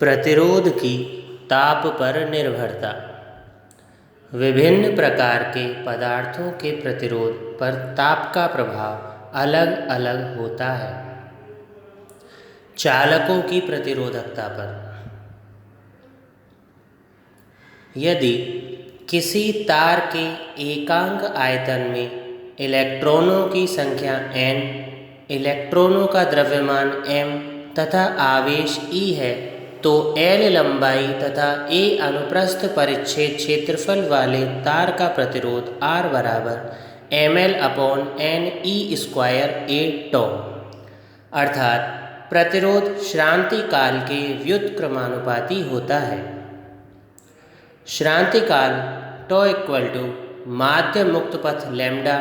प्रतिरोध की ताप पर निर्भरता। विभिन्न प्रकार के पदार्थों के प्रतिरोध पर ताप का प्रभाव अलग अलग होता है। चालकों की प्रतिरोधकता पर, यदि किसी तार के एकांक आयतन में इलेक्ट्रॉनों की संख्या n, इलेक्ट्रॉनों का द्रव्यमान m तथा आवेश E है, तो L लंबाई तथा A अनुप्रस्थ परिच्छेद क्षेत्रफल वाले तार का प्रतिरोध R बराबर ml/ne² A τ, अर्थात प्रतिरोध श्रांति काल के व्युत्क्रमानुपाती होता है। श्रांति काल τ माध्य मुक्त पथ लैम्ब्डा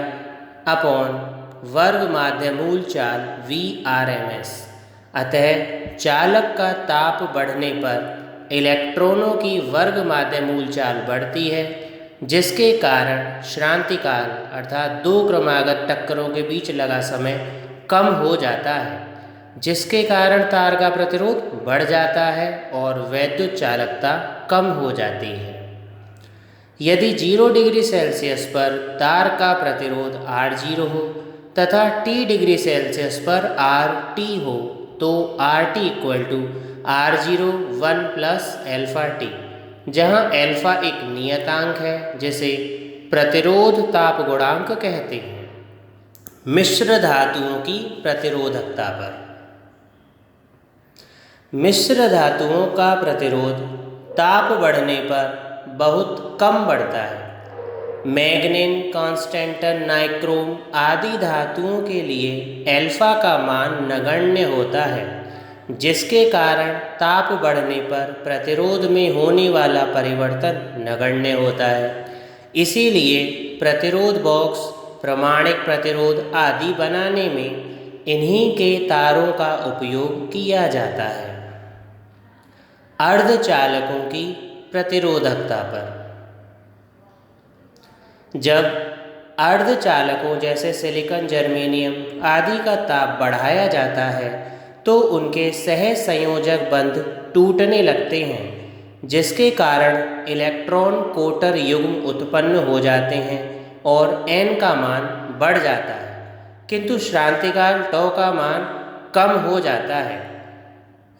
अपॉन वर्ग माध्य मूल चाल Vrms। अतः चालक का ताप बढ़ने पर इलेक्ट्रॉनों की वर्ग माध्य मूल चाल बढ़ती है, जिसके कारण श्रांति काल अर्थात दो क्रमागत टक्करों के बीच लगा समय कम हो जाता है, जिसके कारण तार का प्रतिरोध बढ़ जाता है और वैद्युत चालकता कम हो जाती है। यदि 0 डिग्री सेल्सियस पर तार का प्रतिरोध R0 हो तथा T डिग्री सेल्सियस पर RT हो, तो RT R0 1 + αT, जहाँ अल्फा एक नियतांक है जिसे प्रतिरोध ताप गुणांक कहते हैं। मिश्र धातुओं की प्रतिरोधकता पर, मिश्र धातुओं का प्रतिरोध ताप बढ़ने पर बहुत कम बढ़ता है। मैग्नीन, कांस्टेंटन, नाइक्रोम आदि धातुओं के लिए अल्फा का मान नगण्य होता है, जिसके कारण ताप बढ़ने पर प्रतिरोध में होने वाला परिवर्तन नगण्य होता है। इसीलिए प्रतिरोध बॉक्स, प्रमाणिक प्रतिरोध आदि बनाने में इन्हीं के तारों का उपयोग किया जाता है। अर्धचालकों की प्रतिरोधकता पर, जब अर्धचालकों जैसे सिलिकॉन, जर्मेनियम आदि का ताप बढ़ाया जाता है तो उनके सहसंयोजक बंध टूटने लगते हैं, जिसके कारण इलेक्ट्रॉन कोटर युग्म उत्पन्न हो जाते हैं और n का मान बढ़ जाता है, किंतु श्रांतिकाल τ का मान कम हो जाता है।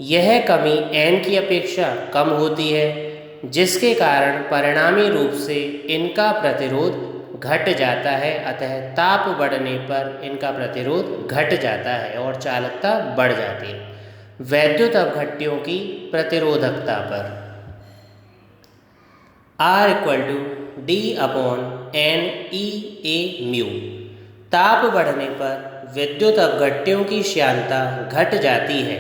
यह कमी n की अपेक्षा कम होती है, जिसके कारण परिणामी रूप से इनका प्रतिरोध घट जाता है। अतः ताप बढ़ने पर इनका प्रतिरोध घट जाता है और चालकता बढ़ जाती है। वैद्युत अपघट्यों की प्रतिरोधकता पर, R d/NeA μ। ताप बढ़ने पर विद्युत अपघट्यों की श्यानता घट जाती है,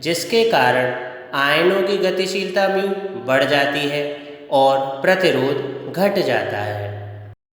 जिसके कारण आयनों की गतिशीलता μ बढ़ जाती है और प्रतिरोध घट जाता है।